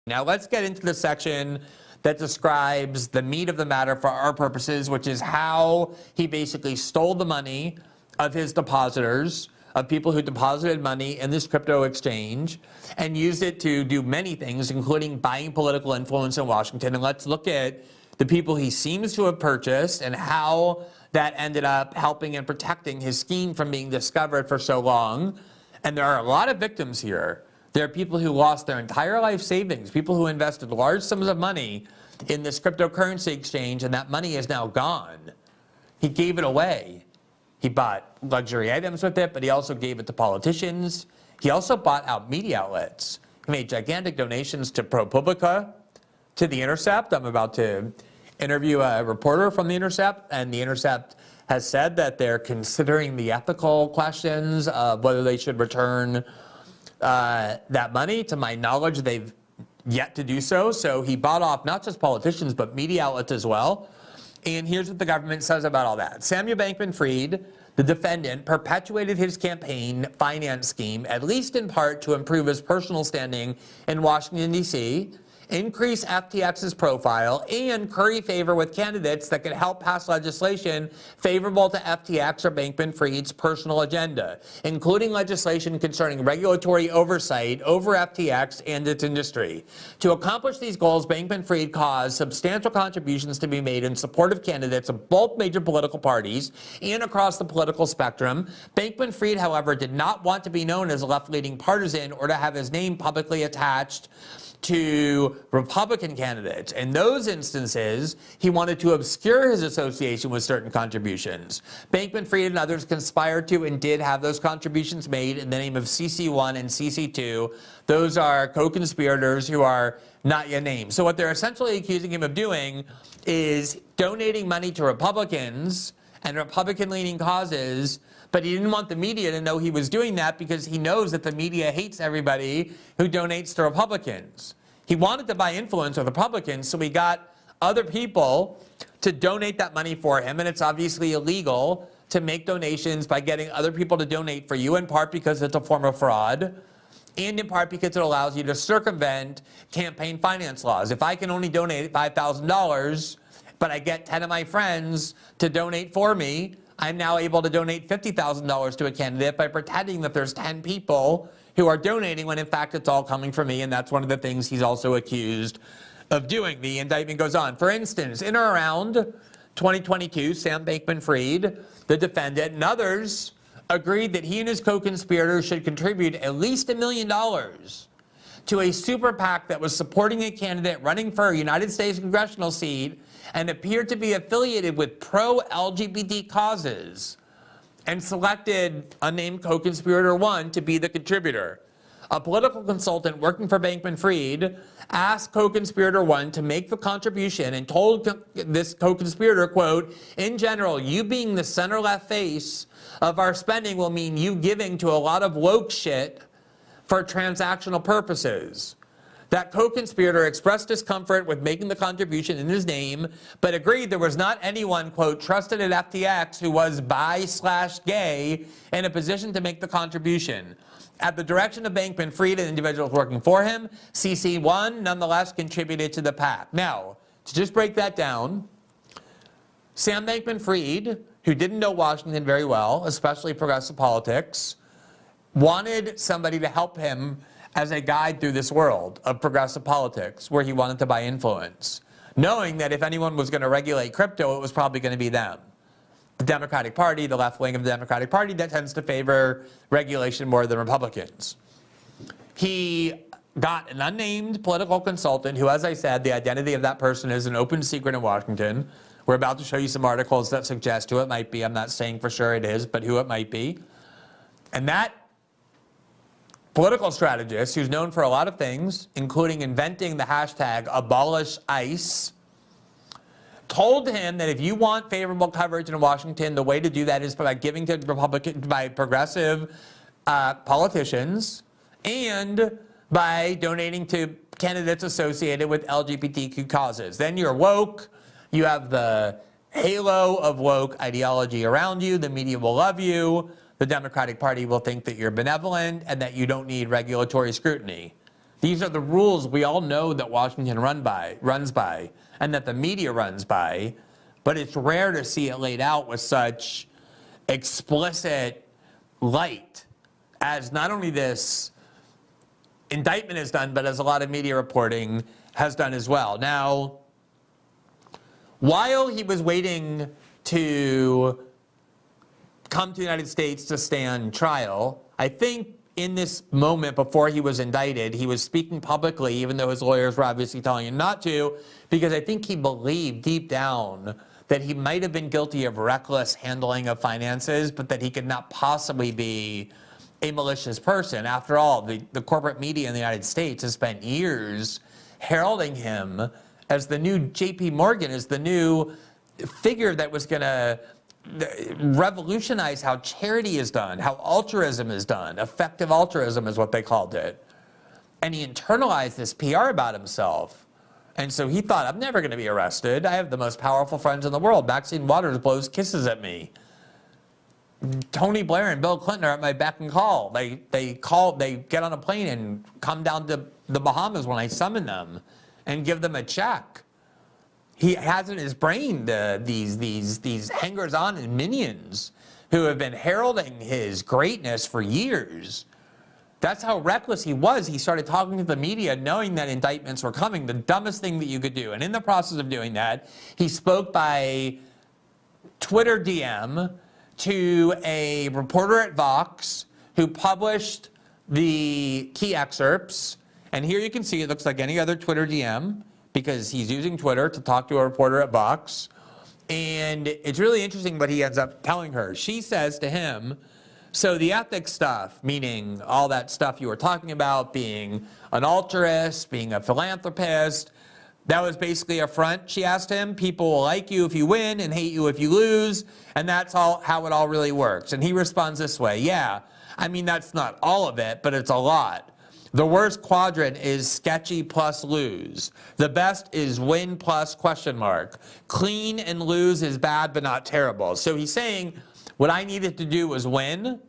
Now let's get into the section that describes the meat of the matter for our purposes, which is how he basically stole the money of his depositors, of people who deposited money in this crypto exchange, and used it to do many things, including buying political influence in Washington. And let's look at the people he seems to have purchased and how that ended up helping and protecting his scheme from being discovered for so long. And there are a lot of victims here. There are people who lost their entire life savings, people who invested large sums of money in this cryptocurrency exchange, and that money is now gone. He gave it away. He bought luxury items with it, but he also gave it to politicians. He also bought out media outlets. He made gigantic donations to ProPublica, to The Intercept. I'm about to interview a reporter from The Intercept, and The Intercept has said that they're considering the ethical questions of whether they should return that money. To my knowledge, they've yet to do so. So he bought off not just politicians, but media outlets as well. And here's what the government says about all that. Samuel Bankman-Fried, the defendant, perpetuated his campaign finance scheme, at least in part to improve his personal standing in Washington, D.C., increase FTX's profile, and curry favor with candidates that could help pass legislation favorable to FTX or Bankman-Fried's personal agenda, including legislation concerning regulatory oversight over FTX and its industry. To accomplish these goals, Bankman-Fried caused substantial contributions to be made in support of candidates of both major political parties and across the political spectrum. Bankman-Fried, however, did not want to be known as a left-leaning partisan or to have his name publicly attached to Republican candidates. In those instances, he wanted to obscure his association with certain contributions. Bankman-Fried and others conspired to and did have those contributions made in the name of CC1 and CC2. Those are co-conspirators who are not yet named. So what they're essentially accusing him of doing is donating money to Republicans and Republican-leaning causes, but he didn't want the media to know he was doing that because he knows that the media hates everybody who donates to Republicans. He wanted to buy influence with Republicans, so he got other people to donate that money for him, and it's obviously illegal to make donations by getting other people to donate for you, in part because it's a form of fraud, and in part because it allows you to circumvent campaign finance laws. If I can only donate $5,000, but I get 10 of my friends to donate for me, I'm now able to donate $50,000 to a candidate by pretending that there's 10 people who are donating when in fact it's all coming from me, and that's one of the things he's also accused of doing. The indictment goes on. For instance, in or around 2022, Sam Bankman-Fried, the defendant, and others agreed that he and his co-conspirators should contribute at least $1 million to a super PAC that was supporting a candidate running for a United States congressional seat and appeared to be affiliated with pro-LGBT causes, and selected unnamed co-conspirator 1 to be the contributor. A political consultant working for Bankman-Fried asked co-conspirator 1 to make the contribution and told this co-conspirator, quote, "In general, you being the center-left face of our spending will mean you giving to a lot of woke shit for transactional purposes." That co-conspirator expressed discomfort with making the contribution in his name, but agreed there was not anyone, quote, trusted at FTX who was bi/gay in a position to make the contribution. At the direction of Bankman-Fried and individuals working for him, CC1 nonetheless contributed to the PAC. Now, to just break that down, Sam Bankman-Fried, who didn't know Washington very well, especially progressive politics, wanted somebody to help him as a guide through this world of progressive politics where he wanted to buy influence, knowing that if anyone was going to regulate crypto, it was probably going to be them. The Democratic Party, the left wing of the Democratic Party, that tends to favor regulation more than Republicans. He got an unnamed political consultant who, as I said, the identity of that person is an open secret in Washington. We're about to show you some articles that suggest who it might be. I'm not saying for sure it is, but who it might be. And that political strategist, who's known for a lot of things, including inventing the hashtag #AbolishICE, told him that if you want favorable coverage in Washington, the way to do that is by giving to progressive politicians and by donating to candidates associated with LGBTQ causes. Then you're woke, you have the halo of woke ideology around you, the media will love you, the Democratic Party will think that you're benevolent and that you don't need regulatory scrutiny. These are the rules we all know that Washington runs by, and that the media runs by, but it's rare to see it laid out with such explicit light as not only this indictment has done, but as a lot of media reporting has done as well. Now, while he was waiting to come to the United States to stand trial, I think in this moment before he was indicted, he was speaking publicly, even though his lawyers were obviously telling him not to, because I think he believed deep down that he might have been guilty of reckless handling of finances, but that he could not possibly be a malicious person. After all, the corporate media in the United States has spent years heralding him as the new J.P. Morgan, as the new figure that was going to revolutionize how charity is done, how altruism is done. Effective altruism is what they called it. And he internalized this PR about himself. And so he thought, I'm never going to be arrested. I have the most powerful friends in the world. Maxine Waters blows kisses at me. Tony Blair and Bill Clinton are at my beck and call. They get on a plane and come down to the Bahamas when I summon them and give them a check. He has in his brain these hangers-on and minions who have been heralding his greatness for years. That's how reckless he was. He started talking to the media knowing that indictments were coming, the dumbest thing that you could do. And in the process of doing that, he spoke by Twitter DM to a reporter at Vox who published the key excerpts. And here you can see it looks like any other Twitter DM, because he's using Twitter to talk to a reporter at Vox. And it's really interesting what he ends up telling her. She says to him, so the ethics stuff, meaning all that stuff you were talking about, being an altruist, being a philanthropist, that was basically a front, she asked him. People will like you if you win and hate you if you lose, and that's all how it all really works. And he responds this way, yeah, I mean, that's not all of it, but it's a lot. The worst quadrant is sketchy plus lose. The best is win plus question mark. Clean and lose is bad but not terrible. So he's saying what I needed to do was win.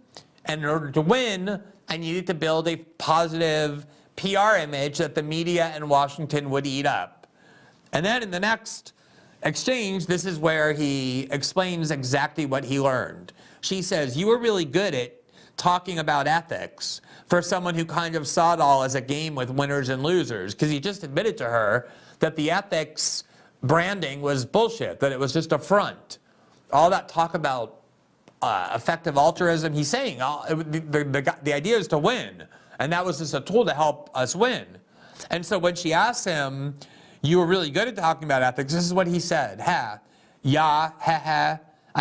And in order to win, I needed to build a positive PR image that the media in Washington would eat up. And then in the next exchange, this is where he explains exactly what he learned. She says, you were really good at talking about ethics for someone who kind of saw it all as a game with winners and losers, because he just admitted to her that the ethics branding was bullshit, that it was just a front. All that talk about effective altruism, he's saying the idea is to win, and that was just a tool to help us win. And so when she asked him, you were really good at talking about ethics, this is what he said, I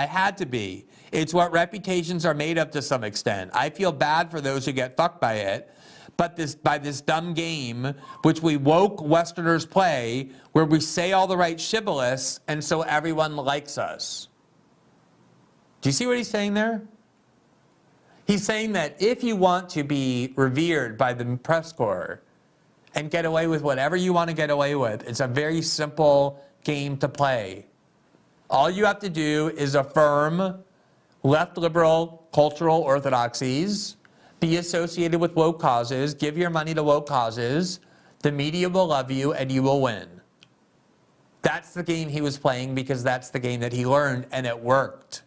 had to be. It's what reputations are made of to some extent. I feel bad for those who get fucked by it, but by this dumb game, which we woke Westerners play, where we say all the right shibboleths, and so everyone likes us. Do you see what he's saying there? He's saying that if you want to be revered by the press corps and get away with whatever you want to get away with, it's a very simple game to play. All you have to do is affirm left liberal cultural orthodoxies, be associated with woke causes, give your money to woke causes, the media will love you and you will win. That's the game he was playing because that's the game that he learned, and it worked.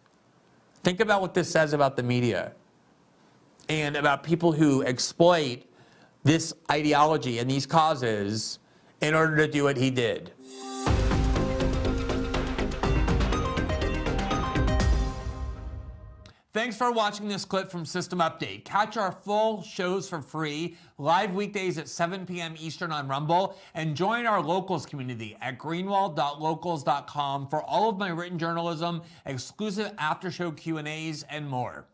Think about what this says about the media and about people who exploit this ideology and these causes in order to do what he did. Thanks for watching this clip from System Update. Catch our full shows for free, live weekdays at 7 p.m. Eastern on Rumble, and join our locals community at greenwald.locals.com for all of my written journalism, exclusive after-show Q&As, and more.